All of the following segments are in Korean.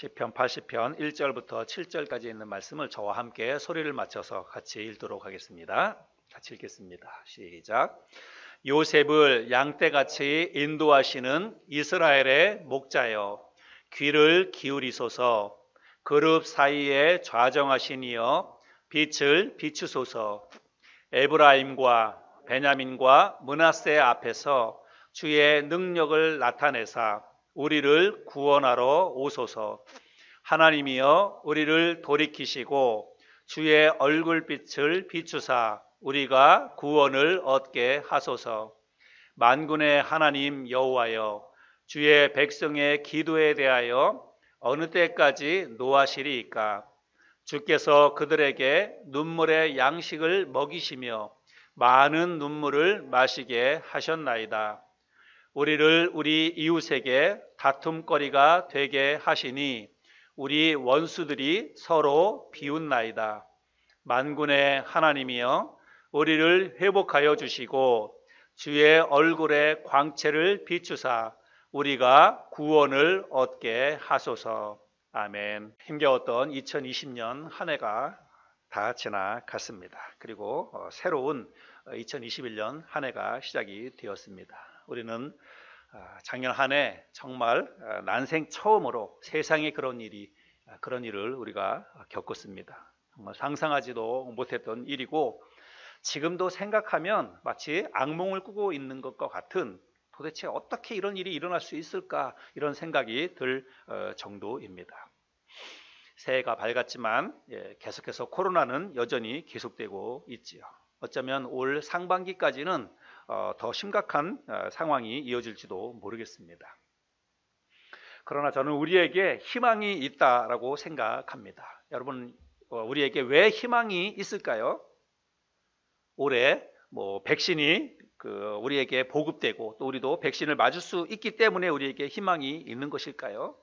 시편 80편 1절부터 7절까지 있는 말씀을 저와 함께 소리를 맞춰서 같이 읽도록 하겠습니다. 같이 읽겠습니다. 시작. 요셉을 양떼같이 인도하시는 이스라엘의 목자여, 귀를 기울이소서. 그룹 사이에 좌정하신 이여, 빛을 비추소서. 에브라임과 베냐민과 므낫세 앞에서 주의 능력을 나타내사 우리를 구원하러 오소서. 하나님이여, 우리를 돌이키시고 주의 얼굴빛을 비추사 우리가 구원을 얻게 하소서. 만군의 하나님 여호와여, 주의 백성의 기도에 대하여 어느 때까지 노하시리이까? 주께서 그들에게 눈물의 양식을 먹이시며 많은 눈물을 마시게 하셨나이다. 우리를 우리 이웃에게 다툼거리가 되게 하시니 우리 원수들이 서로 비웃나이다. 만군의 하나님이여, 우리를 회복하여 주시고 주의 얼굴의 광채를 비추사 우리가 구원을 얻게 하소서. 아멘. 힘겨웠던 2020년 한 해가 다 지나갔습니다. 그리고 새로운 2021년 한 해가 시작이 되었습니다. 우리는 작년 한 해 정말 난생 처음으로 세상에 그런 일을 우리가 겪었습니다. 정말 상상하지도 못했던 일이고, 지금도 생각하면 마치 악몽을 꾸고 있는 것과 같은, 도대체 어떻게 이런 일이 일어날 수 있을까, 이런 생각이 들 정도입니다. 새해가 밝았지만 계속해서 코로나는 여전히 계속되고 있지요. 어쩌면 올 상반기까지는 더 심각한 상황이 이어질지도 모르겠습니다. 그러나 저는 우리에게 희망이 있다라고 생각합니다. 여러분, 우리에게 왜 희망이 있을까요? 올해 백신이 우리에게 보급되고 또 우리도 백신을 맞을 수 있기 때문에 우리에게 희망이 있는 것일까요?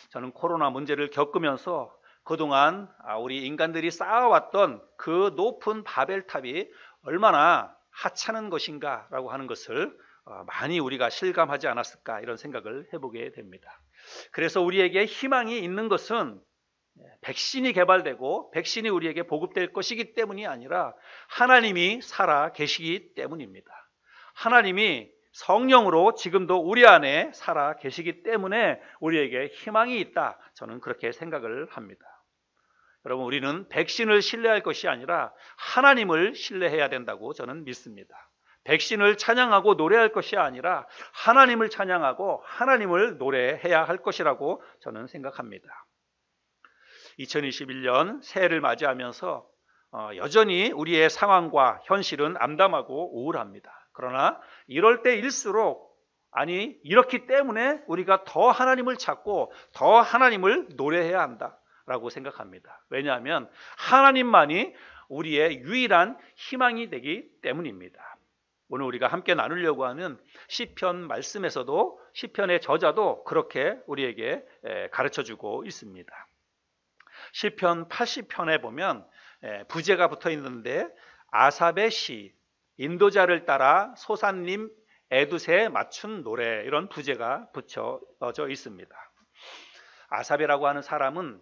저는 코로나 문제를 겪으면서 그동안 우리 인간들이 쌓아왔던 그 높은 바벨탑이 얼마나 하찮은 것인가라고 하는 것을 많이 우리가 실감하지 않았을까, 이런 생각을 해보게 됩니다. 그래서 우리에게 희망이 있는 것은 백신이 개발되고 백신이 우리에게 보급될 것이기 때문이 아니라 하나님이 살아 계시기 때문입니다. 하나님이 성령으로 지금도 우리 안에 살아 계시기 때문에 우리에게 희망이 있다, 저는 그렇게 생각을 합니다. 여러분, 우리는 백신을 신뢰할 것이 아니라 하나님을 신뢰해야 된다고 저는 믿습니다. 백신을 찬양하고 노래할 것이 아니라 하나님을 찬양하고 하나님을 노래해야 할 것이라고 저는 생각합니다. 2021년 새해를 맞이하면서 여전히 우리의 상황과 현실은 암담하고 우울합니다. 그러나 이럴 때일수록, 이렇기 때문에 우리가 더 하나님을 찾고 더 하나님을 노래해야 한다라고 생각합니다. 왜냐하면 하나님만이 우리의 유일한 희망이 되기 때문입니다. 오늘 우리가 함께 나누려고 하는 시편 말씀에서도 시편의 저자도 그렇게 우리에게 가르쳐주고 있습니다. 시편 80편에 보면 부제가 붙어 있는데, 아삽의 시, 인도자를 따라 소산님 에두세에 맞춘 노래, 이런 부제가 붙여져 있습니다. 아삽이라고 하는 사람은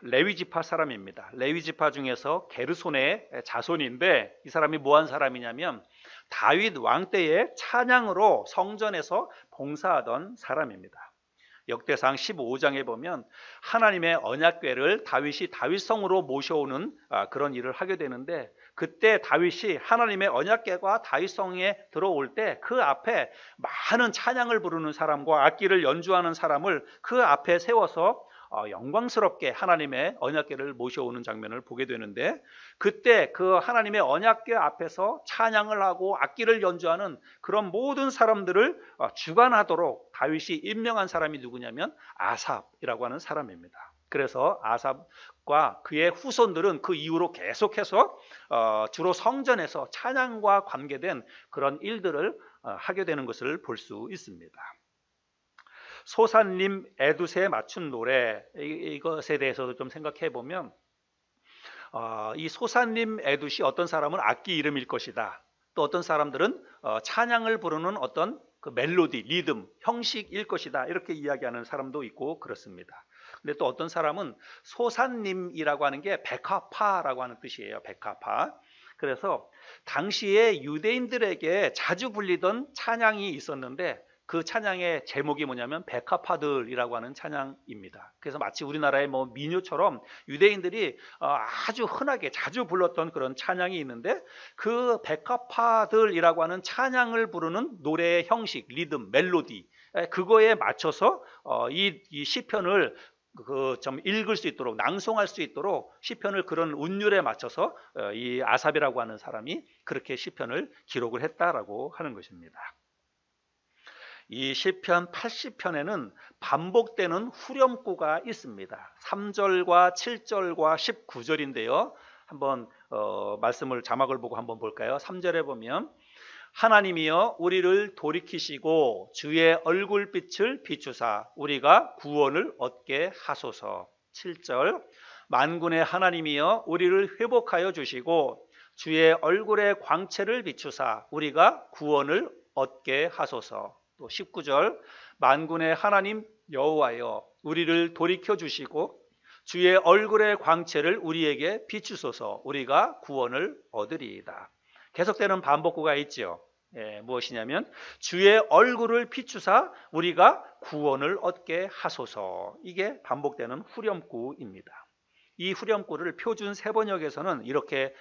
레위지파 사람입니다. 레위지파 중에서 게르손의 자손인데, 이 사람이 뭐한 사람이냐면 다윗 왕 때의 찬양으로 성전에서 봉사하던 사람입니다. 역대상 15장에 보면 하나님의 언약궤를 다윗이 다윗성으로 모셔오는 그런 일을 하게 되는데, 그때 다윗이 하나님의 언약궤가 다윗성에 들어올 때 그 앞에 많은 찬양을 부르는 사람과 악기를 연주하는 사람을 그 앞에 세워서 영광스럽게 하나님의 언약궤를 모셔오는 장면을 보게 되는데, 그때 그 하나님의 언약궤 앞에서 찬양을 하고 악기를 연주하는 그런 모든 사람들을 주관하도록 다윗이 임명한 사람이 누구냐면 아삽이라고 하는 사람입니다. 그래서 아삽과 그의 후손들은 그 이후로 계속해서 주로 성전에서 찬양과 관계된 그런 일들을 하게 되는 것을 볼 수 있습니다. 소산님 에두세에 맞춘 노래, 이것에 대해서도 좀 생각해 보면 이 소산님 에두시, 어떤 사람은 악기 이름일 것이다, 또 어떤 사람들은 찬양을 부르는 어떤 그 멜로디, 리듬, 형식일 것이다, 이렇게 이야기하는 사람도 있고 그렇습니다. 근데 또 어떤 사람은 소산님이라고 하는 게 백합화라고 하는 뜻이에요. 백합화. 그래서 당시에 유대인들에게 자주 불리던 찬양이 있었는데 그 찬양의 제목이 뭐냐면 백합화들이라고 하는 찬양입니다. 그래서 마치 우리나라의 뭐 민요처럼 유대인들이 아주 흔하게 자주 불렀던 그런 찬양이 있는데 그 백합화들이라고 하는 찬양을 부르는 노래의 형식, 리듬, 멜로디 그거에 맞춰서 이 시편을 좀 읽을 수 있도록 낭송할 수 있도록 시편을 그런 운율에 맞춰서 이 아삽이라고 하는 사람이 그렇게 시편을 기록을 했다라고 하는 것입니다. 이 시편 80편에는 반복되는 후렴구가 있습니다. 3절과 7절과 19절인데요. 한번 말씀을 자막을 보고 한번 볼까요? 3절에 보면 하나님이여 우리를 돌이키시고 주의 얼굴빛을 비추사 우리가 구원을 얻게 하소서. 7절 만군의 하나님이여 우리를 회복하여 주시고 주의 얼굴의 광채를 비추사 우리가 구원을 얻게 하소서. 또 19절 만군의 하나님 여호와여 우리를 돌이켜 주시고 주의 얼굴의 광채를 우리에게 비추소서 우리가 구원을 얻으리이다. 계속되는 반복구가 있죠. 무엇이냐면 주의 얼굴을 비추사 우리가 구원을 얻게 하소서. 이게 반복되는 후렴구입니다. 이 후렴구를 표준 세번역에서는 이렇게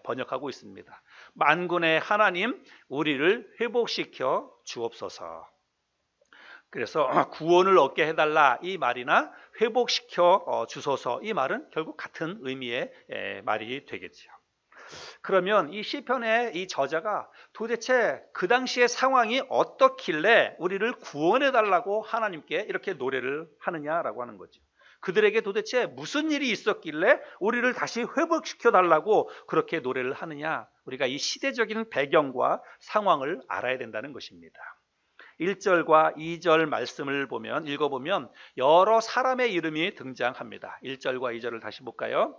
번역하고 있습니다. 만군의 하나님 우리를 회복시켜 주옵소서. 그래서 구원을 얻게 해달라 이 말이나 회복시켜 주소서 이 말은 결국 같은 의미의 말이 되겠죠. 그러면 이 시편의 이 저자가 도대체 그 당시의 상황이 어떻길래 우리를 구원해 달라고 하나님께 이렇게 노래를 하느냐라고 하는 거죠. 그들에게 도대체 무슨 일이 있었길래 우리를 다시 회복시켜 달라고 그렇게 노래를 하느냐. 우리가 이 시대적인 배경과 상황을 알아야 된다는 것입니다. 1절과 2절 말씀을 읽어보면 여러 사람의 이름이 등장합니다. 1절과 2절을 다시 볼까요?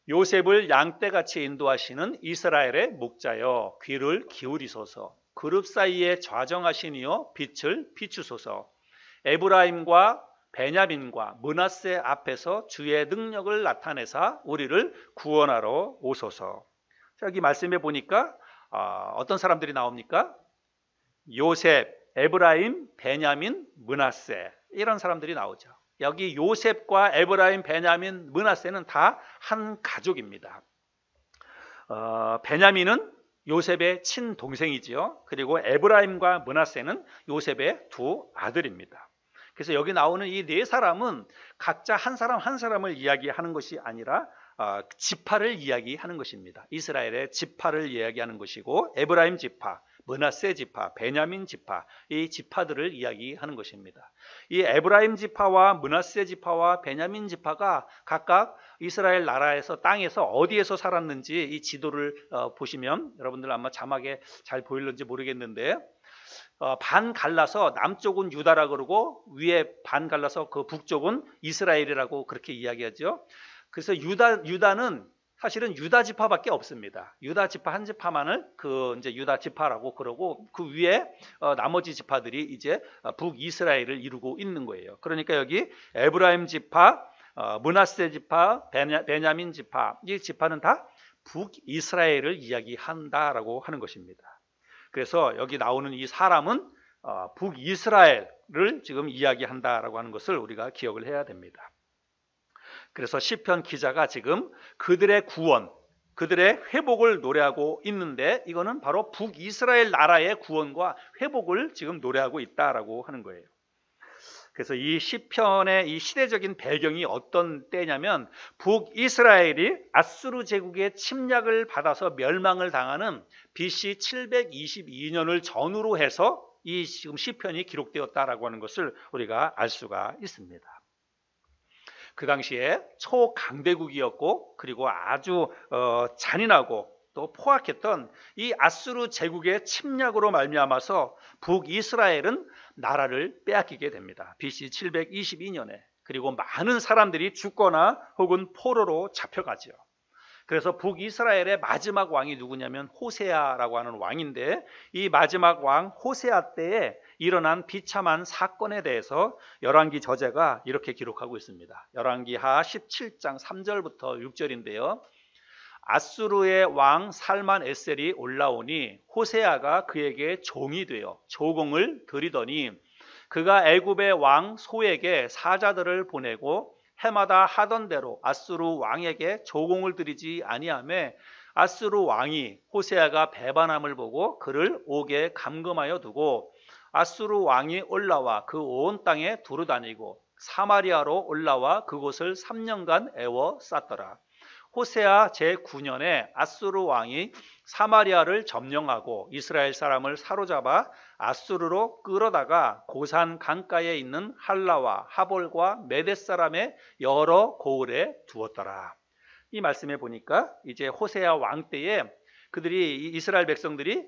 요셉을 양떼같이 인도하시는 이스라엘의 목자여 귀를 기울이소서. 그룹 사이에 좌정하시니여 빛을 비추소서. 에브라임과 베냐민과 므낫세 앞에서 주의 능력을 나타내사 우리를 구원하러 오소서. 여기 말씀해 보니까 어떤 사람들이 나옵니까? 요셉, 에브라임, 베냐민, 므낫세 이런 사람들이 나오죠. 여기 요셉과 에브라임, 베냐민, 므낫세는 다 한 가족입니다. 베냐민은 요셉의 친동생이지요. 그리고 에브라임과 므낫세는 요셉의 두 아들입니다. 그래서 여기 나오는 이 네 사람은 각자 한 사람 한 사람을 이야기하는 것이 아니라 지파를 이야기하는 것입니다. 이스라엘의 지파를 이야기하는 것이고 에브라임 지파, 므낫세 지파, 베냐민 지파 이 지파들을 이야기하는 것입니다. 이 에브라임 지파와 므낫세 지파와 베냐민 지파가 각각 이스라엘 나라에서 땅에서 어디에서 살았는지 이 지도를 보시면 여러분들 아마 자막에 잘 보일는지 모르겠는데 반 갈라서 남쪽은 유다라 그러고 위에 반 갈라서 그 북쪽은 이스라엘이라고 그렇게 이야기하죠. 그래서 유다는 사실은 유다 지파밖에 없습니다. 유다 지파 한 지파만을 이제 유다 지파라고 그러고 그 위에 나머지 지파들이 이제 북이스라엘을 이루고 있는 거예요. 그러니까 여기 에브라임 지파, 므낫세 지파, 베냐민 지파 이 지파는 다 북이스라엘을 이야기한다라고 하는 것입니다. 그래서 여기 나오는 이 사람은 북이스라엘을 지금 이야기한다라고 하는 것을 우리가 기억을 해야 됩니다. 그래서 시편 기자가 지금 그들의 구원, 그들의 회복을 노래하고 있는데 이거는 바로 북이스라엘 나라의 구원과 회복을 지금 노래하고 있다라고 하는 거예요. 그래서 이 시편의 이 시대적인 배경이 어떤 때냐면 북이스라엘이 아수르 제국의 침략을 받아서 멸망을 당하는 BC 722년을 전후로 해서 이 지금 시편이 기록되었다라고 하는 것을 우리가 알 수가 있습니다. 그 당시에 초강대국이었고 그리고 아주 잔인하고 또 포악했던 이 아수르 제국의 침략으로 말미암아서 북이스라엘은 나라를 빼앗기게 됩니다. BC 722년에. 그리고 많은 사람들이 죽거나 혹은 포로로 잡혀가죠. 그래서 북이스라엘의 마지막 왕이 누구냐면 호세아라고 하는 왕인데, 이 마지막 왕 호세아 때에 일어난 비참한 사건에 대해서 열왕기 저자가 이렇게 기록하고 있습니다. 열왕기하 17장 3절부터 6절인데요. 아수르의 왕 살만 에셀이 올라오니 호세아가 그에게 종이 되어 조공을 드리더니, 그가 애굽의 왕 소에게 사자들을 보내고 해마다 하던 대로 아수르 왕에게 조공을 드리지 아니하매 아수르 왕이 호세아가 배반함을 보고 그를 옥에 감금하여 두고, 아수르 왕이 올라와 그 온 땅에 두루다니고 사마리아로 올라와 그곳을 3년간 애워쌌더라. 호세아 제9년에 아수르 왕이 사마리아를 점령하고 이스라엘 사람을 사로잡아 아수르로 끌어다가 고산 강가에 있는 할라와 하볼과 메댓 사람의 여러 고을에 두었더라. 이 말씀에 보니까 이제 호세아 왕 때에 그들이, 이스라엘 백성들이,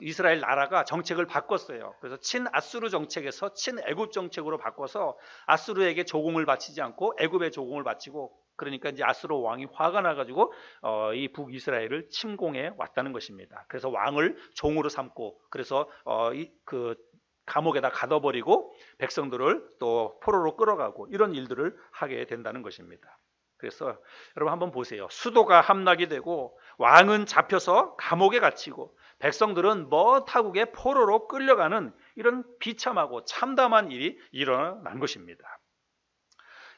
이스라엘 나라가 정책을 바꿨어요. 그래서 친아수르 정책에서 친애굽 정책으로 바꿔서 아수르에게 조공을 바치지 않고 애굽에 조공을 바치고, 그러니까 이제 아수르 왕이 화가 나가지고 이 북이스라엘을 침공해 왔다는 것입니다. 그래서 왕을 종으로 삼고, 그래서 그 감옥에다 가둬버리고 백성들을 또 포로로 끌어가고 이런 일들을 하게 된다는 것입니다. 그래서 여러분 한번 보세요. 수도가 함락이 되고 왕은 잡혀서 감옥에 갇히고 백성들은 먼 타국에 포로로 끌려가는 이런 비참하고 참담한 일이 일어난 것입니다.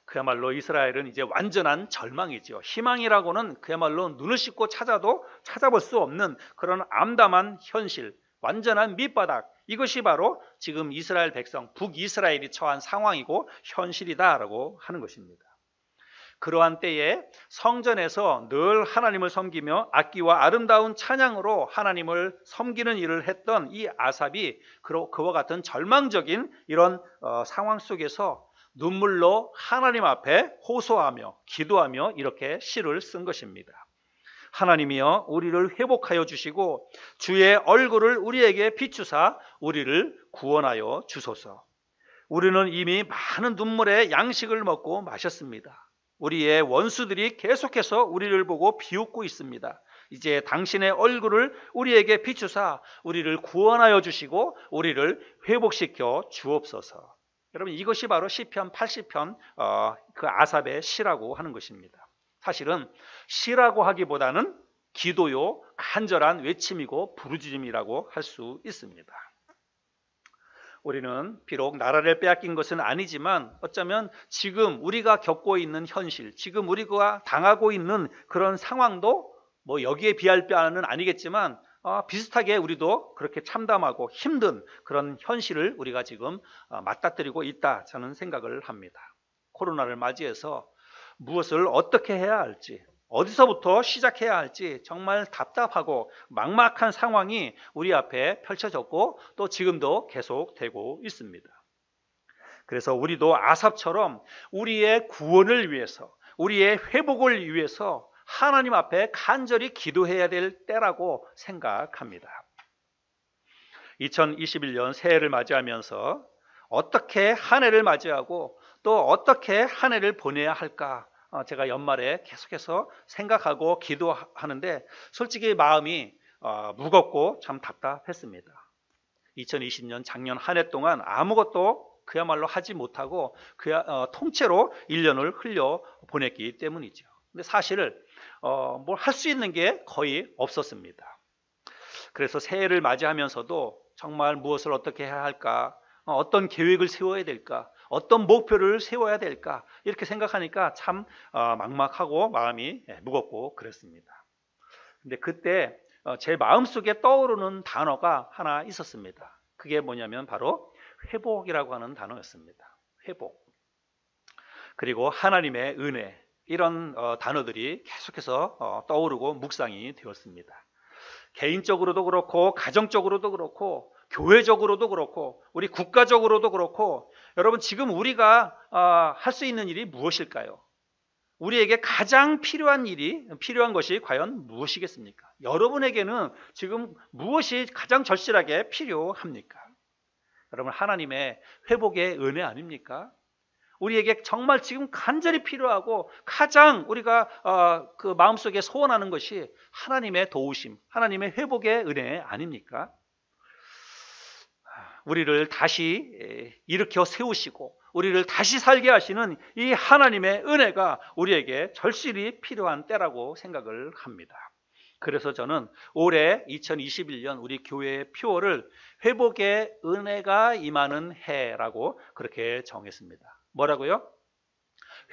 그야말로 이스라엘은 이제 완전한 절망이죠. 희망이라고는 그야말로 눈을 씻고 찾아도 찾아볼 수 없는 그런 암담한 현실, 완전한 밑바닥, 이것이 바로 지금 이스라엘 백성, 북이스라엘이 처한 상황이고 현실이다라고 하는 것입니다. 그러한 때에 성전에서 늘 하나님을 섬기며 악기와 아름다운 찬양으로 하나님을 섬기는 일을 했던 이 아삽이 그와 같은 절망적인 이런 상황 속에서 눈물로 하나님 앞에 호소하며 기도하며 이렇게 시를 쓴 것입니다. 하나님이여 우리를 회복하여 주시고 주의 얼굴을 우리에게 비추사 우리를 구원하여 주소서. 우리는 이미 많은 눈물의 양식을 먹고 마셨습니다. 우리의 원수들이 계속해서 우리를 보고 비웃고 있습니다. 이제 당신의 얼굴을 우리에게 비추사 우리를 구원하여 주시고 우리를 회복시켜 주옵소서. 여러분, 이것이 바로 시편 80편 그 아삽의 시라고 하는 것입니다. 사실은 시라고 하기보다는 기도요, 간절한 외침이고 부르짖음이라고 할 수 있습니다. 우리는 비록 나라를 빼앗긴 것은 아니지만 어쩌면 지금 우리가 겪고 있는 현실, 지금 우리가 당하고 있는 그런 상황도 뭐 여기에 비할 바는 아니겠지만 비슷하게 우리도 그렇게 참담하고 힘든 그런 현실을 우리가 지금 맞닥뜨리고 있다, 저는 생각을 합니다. 코로나를 맞이해서 무엇을 어떻게 해야 할지, 어디서부터 시작해야 할지 정말 답답하고 막막한 상황이 우리 앞에 펼쳐졌고 또 지금도 계속되고 있습니다. 그래서 우리도 아삽처럼 우리의 구원을 위해서, 우리의 회복을 위해서 하나님 앞에 간절히 기도해야 될 때라고 생각합니다. 2021년 새해를 맞이하면서 어떻게 한 해를 맞이하고 또 어떻게 한 해를 보내야 할까, 제가 연말에 계속해서 생각하고 기도하는데 솔직히 마음이 무겁고 참 답답했습니다. 2020년 작년 한 해 동안 아무것도 그야말로 하지 못하고 통째로 1년을 흘려 보냈기 때문이죠. 근데 사실 뭘 할 수 있는 게 거의 없었습니다. 그래서 새해를 맞이하면서도 정말 무엇을 어떻게 해야 할까, 어떤 계획을 세워야 될까, 어떤 목표를 세워야 될까, 이렇게 생각하니까 참 막막하고 마음이 무겁고 그랬습니다. 근데 그때 제 마음속에 떠오르는 단어가 하나 있었습니다. 그게 뭐냐면 바로 회복이라고 하는 단어였습니다. 회복. 그리고 하나님의 은혜, 이런 단어들이 계속해서 떠오르고 묵상이 되었습니다. 개인적으로도 그렇고 가정적으로도 그렇고 교회적으로도 그렇고 우리 국가적으로도 그렇고, 여러분 지금 우리가 할 수 있는 일이 무엇일까요? 우리에게 가장 필요한 것이 과연 무엇이겠습니까? 여러분에게는 지금 무엇이 가장 절실하게 필요합니까? 여러분, 하나님의 회복의 은혜 아닙니까? 우리에게 정말 지금 간절히 필요하고 가장 우리가 그 마음속에 소원하는 것이 하나님의 도우심, 하나님의 회복의 은혜 아닙니까? 우리를 다시 일으켜 세우시고 우리를 다시 살게 하시는 이 하나님의 은혜가 우리에게 절실히 필요한 때라고 생각을 합니다. 그래서 저는 올해 2021년 우리 교회의 표어를 회복의 은혜가 임하는 해라고 그렇게 정했습니다. 뭐라고요?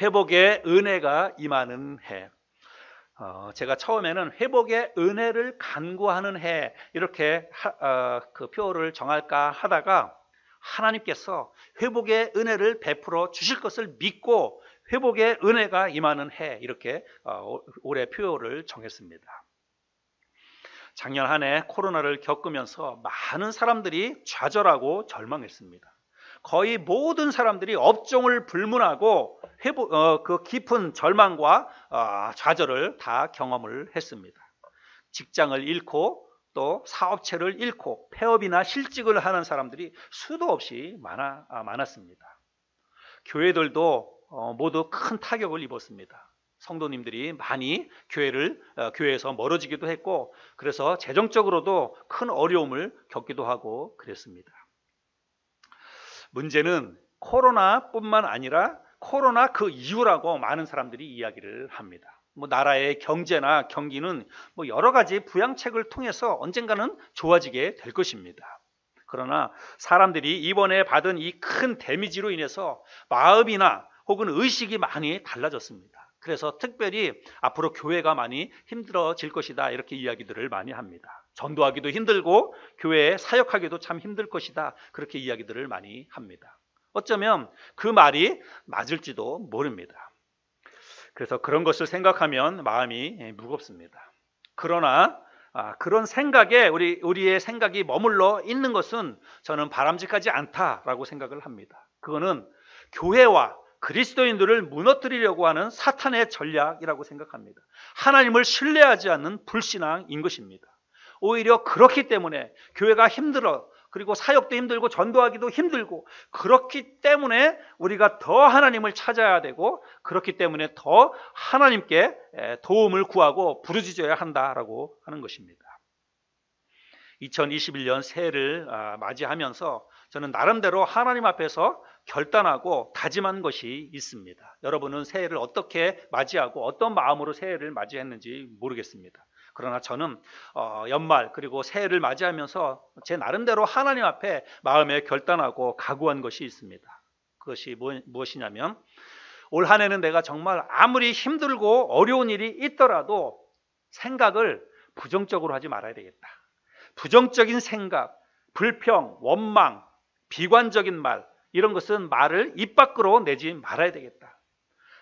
회복의 은혜가 임하는 해. 제가 처음에는 회복의 은혜를 간구하는 해 이렇게 그 표어를 정할까 하다가 하나님께서 회복의 은혜를 베풀어 주실 것을 믿고 회복의 은혜가 임하는 해 이렇게 올해 표어를 정했습니다. 작년 한 해 코로나를 겪으면서 많은 사람들이 좌절하고 절망했습니다. 거의 모든 사람들이 업종을 불문하고 그 깊은 절망과 좌절을 다 경험을 했습니다. 직장을 잃고 또 사업체를 잃고 폐업이나 실직을 하는 사람들이 수도 없이 많았습니다. 교회들도 모두 큰 타격을 입었습니다. 성도님들이 많이 교회에서 멀어지기도 했고 그래서 재정적으로도 큰 어려움을 겪기도 하고 그랬습니다. 문제는 코로나뿐만 아니라 코로나 그 이후라고 많은 사람들이 이야기를 합니다. 나라의 경제나 경기는 여러 가지 부양책을 통해서 언젠가는 좋아지게 될 것입니다. 그러나 사람들이 이번에 받은 이 큰 데미지로 인해서 마음이나 혹은 의식이 많이 달라졌습니다. 그래서 특별히 앞으로 교회가 많이 힘들어질 것이다 이렇게 이야기들을 많이 합니다. 전도하기도 힘들고 교회에 사역하기도 참 힘들 것이다 그렇게 이야기들을 많이 합니다. 어쩌면 그 말이 맞을지도 모릅니다. 그래서 그런 것을 생각하면 마음이 무겁습니다. 그러나 그런 생각에 우리의 생각이 머물러 있는 것은 저는 바람직하지 않다라고 생각을 합니다. 그거는 교회와 그리스도인들을 무너뜨리려고 하는 사탄의 전략이라고 생각합니다. 하나님을 신뢰하지 않는 불신앙인 것입니다. 오히려 그렇기 때문에 교회가 힘들어 그리고 사역도 힘들고 전도하기도 힘들고 그렇기 때문에 우리가 더 하나님을 찾아야 되고 그렇기 때문에 더 하나님께 도움을 구하고 부르짖어야 한다라고 하는 것입니다. 2021년 새해를 맞이하면서 저는 나름대로 하나님 앞에서 결단하고 다짐한 것이 있습니다. 여러분은 새해를 어떻게 맞이하고 어떤 마음으로 새해를 맞이했는지 모르겠습니다. 그러나 저는 연말 그리고 새해를 맞이하면서 제 나름대로 하나님 앞에 마음에 결단하고 각오한 것이 있습니다. 그것이 무엇이냐면 올 한 해는 내가 정말 아무리 힘들고 어려운 일이 있더라도 생각을 부정적으로 하지 말아야 되겠다. 부정적인 생각, 불평, 원망, 비관적인 말 이런 것은 말을 입 밖으로 내지 말아야 되겠다.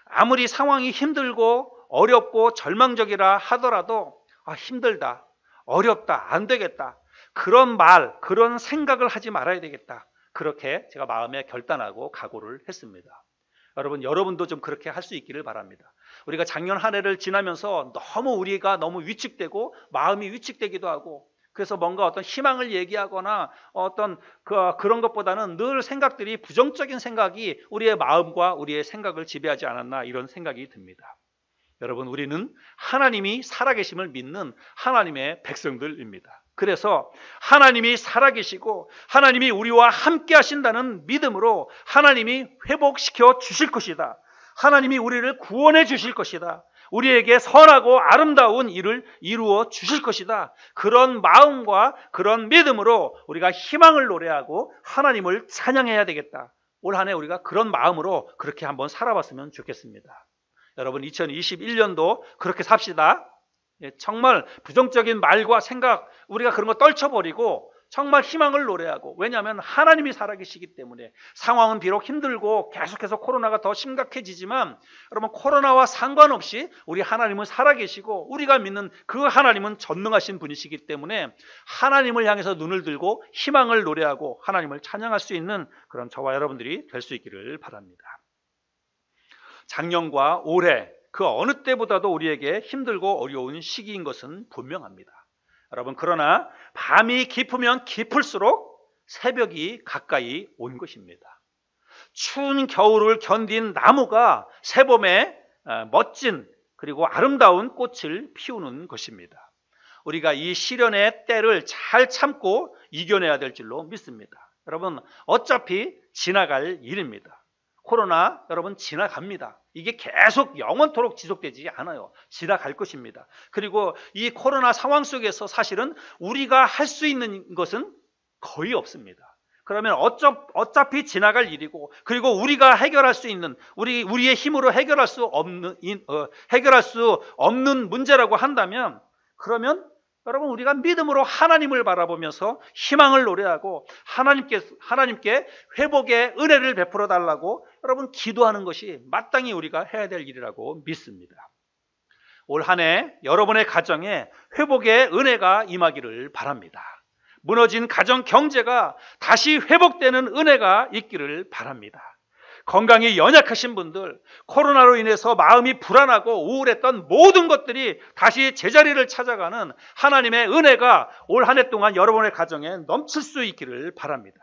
아무리 상황이 힘들고 어렵고 절망적이라 하더라도 힘들다, 어렵다, 안 되겠다. 그런 말, 그런 생각을 하지 말아야 되겠다. 그렇게 제가 마음에 결단하고 각오를 했습니다. 여러분도 좀 그렇게 할 수 있기를 바랍니다. 우리가 작년 한 해를 지나면서 우리가 너무 위축되고 마음이 위축되기도 하고 그래서 뭔가 어떤 희망을 얘기하거나 어떤 그런 것보다는 늘 생각들이 부정적인 생각이 우리의 마음과 우리의 생각을 지배하지 않았나 이런 생각이 듭니다. 여러분 우리는 하나님이 살아계심을 믿는 하나님의 백성들입니다. 그래서 하나님이 살아계시고 하나님이 우리와 함께 하신다는 믿음으로 하나님이 회복시켜 주실 것이다. 하나님이 우리를 구원해 주실 것이다. 우리에게 선하고 아름다운 일을 이루어 주실 것이다. 그런 마음과 그런 믿음으로 우리가 희망을 노래하고 하나님을 찬양해야 되겠다. 올 한 해 우리가 그런 마음으로 그렇게 한번 살아봤으면 좋겠습니다. 여러분 2021년도 그렇게 삽시다. 정말 부정적인 말과 생각 우리가 그런 거 떨쳐버리고 정말 희망을 노래하고 왜냐하면 하나님이 살아계시기 때문에 상황은 비록 힘들고 계속해서 코로나가 더 심각해지지만 여러분 코로나와 상관없이 우리 하나님은 살아계시고 우리가 믿는 그 하나님은 전능하신 분이시기 때문에 하나님을 향해서 눈을 들고 희망을 노래하고 하나님을 찬양할 수 있는 그런 저와 여러분들이 될 수 있기를 바랍니다. 작년과 올해 그 어느 때보다도 우리에게 힘들고 어려운 시기인 것은 분명합니다. 여러분 그러나 밤이 깊으면 깊을수록 새벽이 가까이 온 것입니다. 추운 겨울을 견딘 나무가 새봄에 멋진 그리고 아름다운 꽃을 피우는 것입니다. 우리가 이 시련의 때를 잘 참고 이겨내야 될 줄로 믿습니다. 여러분, 어차피 지나갈 일입니다. 코로나 여러분 지나갑니다. 이게 계속 영원토록 지속되지 않아요. 지나갈 것입니다. 그리고 이 코로나 상황 속에서 사실은 우리가 할 수 있는 것은 거의 없습니다. 그러면 어차피 지나갈 일이고, 그리고 우리가 해결할 수 있는, 우리의 힘으로 해결할 수 없는 문제라고 한다면, 그러면 여러분, 우리가 믿음으로 하나님을 바라보면서 희망을 노래하고 하나님께 회복의 은혜를 베풀어 달라고 여러분 기도하는 것이 마땅히 우리가 해야 될 일이라고 믿습니다. 올 한 해 여러분의 가정에 회복의 은혜가 임하기를 바랍니다. 무너진 가정 경제가 다시 회복되는 은혜가 있기를 바랍니다. 건강이 연약하신 분들, 코로나로 인해서 마음이 불안하고 우울했던 모든 것들이 다시 제자리를 찾아가는 하나님의 은혜가 올 한 해 동안 여러분의 가정에 넘칠 수 있기를 바랍니다.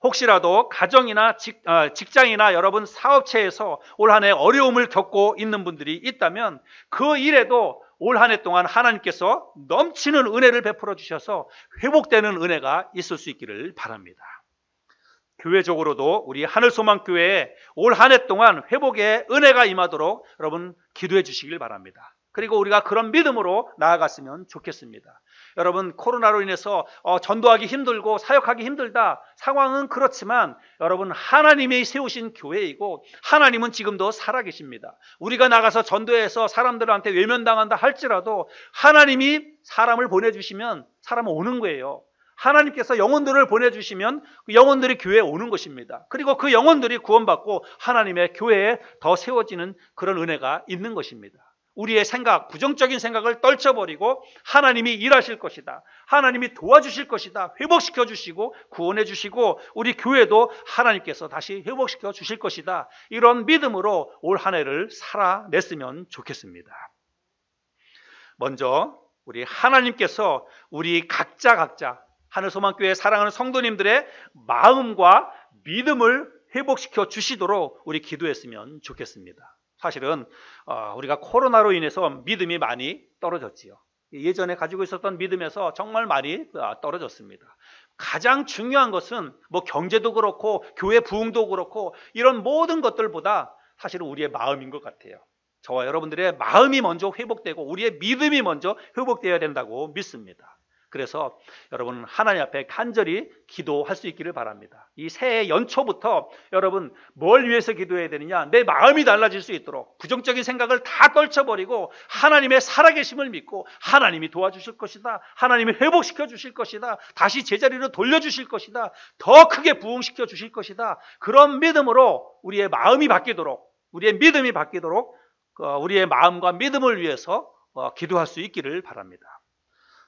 혹시라도 가정이나 직장이나 여러분 사업체에서 올 한 해 어려움을 겪고 있는 분들이 있다면 그 일에도 올 한 해 동안 하나님께서 넘치는 은혜를 베풀어 주셔서 회복되는 은혜가 있을 수 있기를 바랍니다. 교회적으로도 우리 하늘소망교회에 올 한 해 동안 회복의 은혜가 임하도록 여러분 기도해 주시길 바랍니다. 그리고 우리가 그런 믿음으로 나아갔으면 좋겠습니다. 여러분, 코로나로 인해서 전도하기 힘들고 사역하기 힘들다, 상황은 그렇지만 여러분, 하나님이 세우신 교회이고 하나님은 지금도 살아계십니다. 우리가 나가서 전도해서 사람들한테 외면당한다 할지라도 하나님이 사람을 보내주시면 사람은 오는 거예요. 하나님께서 영혼들을 보내주시면 그 영혼들이 교회에 오는 것입니다. 그리고 그 영혼들이 구원받고 하나님의 교회에 더 세워지는 그런 은혜가 있는 것입니다. 우리의 생각, 부정적인 생각을 떨쳐버리고 하나님이 일하실 것이다, 하나님이 도와주실 것이다, 회복시켜 주시고 구원해 주시고 우리 교회도 하나님께서 다시 회복시켜 주실 것이다, 이런 믿음으로 올 한 해를 살아냈으면 좋겠습니다. 먼저 우리 하나님께서 우리 각자 하늘소망교회 사랑하는 성도님들의 마음과 믿음을 회복시켜 주시도록 우리 기도했으면 좋겠습니다. 사실은 우리가 코로나로 인해서 믿음이 많이 떨어졌지요. 예전에 가지고 있었던 믿음에서 정말 많이 떨어졌습니다. 가장 중요한 것은 뭐 경제도 그렇고 교회 부흥도 그렇고 이런 모든 것들보다 사실은 우리의 마음인 것 같아요. 저와 여러분들의 마음이 먼저 회복되고 우리의 믿음이 먼저 회복되어야 된다고 믿습니다. 그래서 여러분, 하나님 앞에 간절히 기도할 수 있기를 바랍니다. 이 새해 연초부터 여러분 뭘 위해서 기도해야 되느냐, 내 마음이 달라질 수 있도록 부정적인 생각을 다 떨쳐버리고 하나님의 살아계심을 믿고 하나님이 도와주실 것이다, 하나님이 회복시켜 주실 것이다, 다시 제자리로 돌려주실 것이다, 더 크게 부흥시켜 주실 것이다, 그런 믿음으로 우리의 마음이 바뀌도록, 우리의 믿음이 바뀌도록 우리의 마음과 믿음을 위해서 기도할 수 있기를 바랍니다.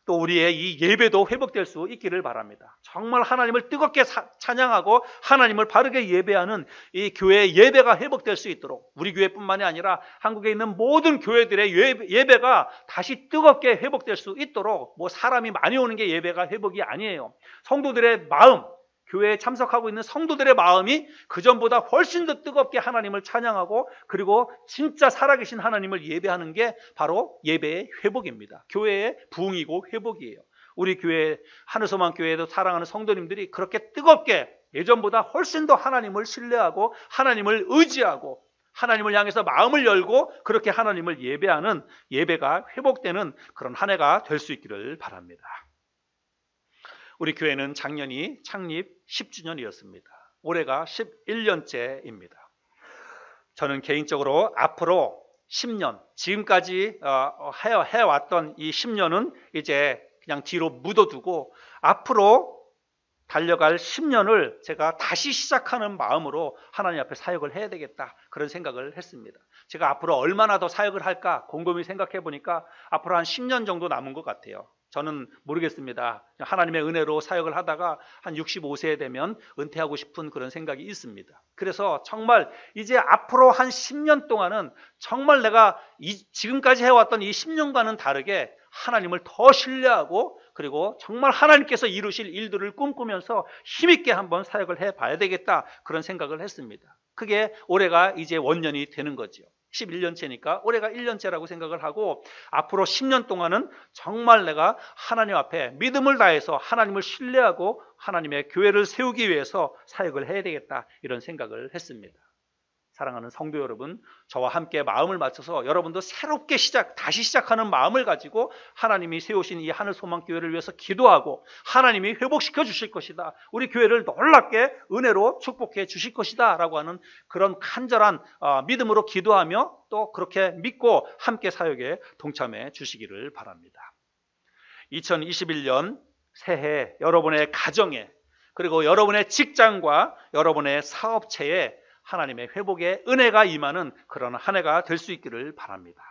또 우리의 이 예배도 회복될 수 있기를 바랍니다. 정말 하나님을 뜨겁게 찬양하고 하나님을 바르게 예배하는 이 교회의 예배가 회복될 수 있도록, 우리 교회뿐만이 아니라 한국에 있는 모든 교회들의 예배가 다시 뜨겁게 회복될 수 있도록, 뭐 사람이 많이 오는 게 예배가 회복이 아니에요. 성도들의 마음, 교회에 참석하고 있는 성도들의 마음이 그전보다 훨씬 더 뜨겁게 하나님을 찬양하고 그리고 진짜 살아계신 하나님을 예배하는 게 바로 예배의 회복입니다. 교회의 부흥이고 회복이에요. 우리 교회 하늘소망교회에도 사랑하는 성도님들이 그렇게 뜨겁게 예전보다 훨씬 더 하나님을 신뢰하고 하나님을 의지하고 하나님을 향해서 마음을 열고 그렇게 하나님을 예배하는 예배가 회복되는 그런 한 해가 될 수 있기를 바랍니다. 우리 교회는 작년이 창립 10주년이었습니다. 올해가 11년째입니다. 저는 개인적으로 앞으로 10년, 지금까지 해왔던 이 10년은 이제 그냥 뒤로 묻어두고 앞으로 달려갈 10년을 제가 다시 시작하는 마음으로 하나님 앞에 사역을 해야 되겠다, 그런 생각을 했습니다. 제가 앞으로 얼마나 더 사역을 할까 곰곰이 생각해 보니까 앞으로 한 10년 정도 남은 것 같아요. 저는 모르겠습니다. 하나님의 은혜로 사역을 하다가 한 65세 되면 은퇴하고 싶은 그런 생각이 있습니다. 그래서 정말 이제 앞으로 한 10년 동안은 정말 내가 지금까지 해왔던 이 10년과는 다르게 하나님을 더 신뢰하고 그리고 정말 하나님께서 이루실 일들을 꿈꾸면서 힘있게 한번 사역을 해봐야 되겠다, 그런 생각을 했습니다. 그게 올해가 이제 원년이 되는 거죠. 11년째니까 올해가 1년째라고 생각을 하고, 앞으로 10년 동안은 정말 내가 하나님 앞에 믿음을 다해서 하나님을 신뢰하고 하나님의 교회를 세우기 위해서 사역을 해야 되겠다, 이런 생각을 했습니다. 사랑하는 성도 여러분, 저와 함께 마음을 맞춰서 여러분도 새롭게 다시 시작하는 마음을 가지고 하나님이 세우신 이 하늘소망교회를 위해서 기도하고 하나님이 회복시켜 주실 것이다, 우리 교회를 놀랍게 은혜로 축복해 주실 것이다 라고 하는 그런 간절한 믿음으로 기도하며 또 그렇게 믿고 함께 사역에 동참해 주시기를 바랍니다. 2021년 새해 여러분의 가정에, 그리고 여러분의 직장과 여러분의 사업체에 하나님의 회복의 은혜가 임하는 그런 한 해가 될 수 있기를 바랍니다.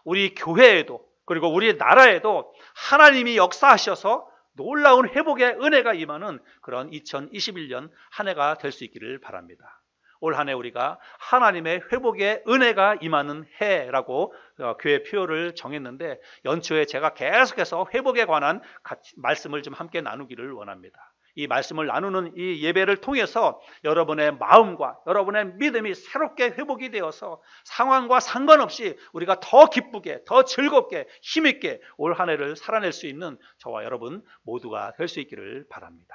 우리 교회에도 그리고 우리 나라에도 하나님이 역사하셔서 놀라운 회복의 은혜가 임하는 그런 2021년 한 해가 될 수 있기를 바랍니다. 올 한 해 우리가 하나님의 회복의 은혜가 임하는 해라고 교회 표어를 정했는데, 연초에 제가 계속해서 회복에 관한 말씀을 좀 함께 나누기를 원합니다. 이 말씀을 나누는 이 예배를 통해서 여러분의 마음과 여러분의 믿음이 새롭게 회복이 되어서 상황과 상관없이 우리가 더 기쁘게, 더 즐겁게, 힘있게 올 한 해를 살아낼 수 있는 저와 여러분 모두가 될 수 있기를 바랍니다.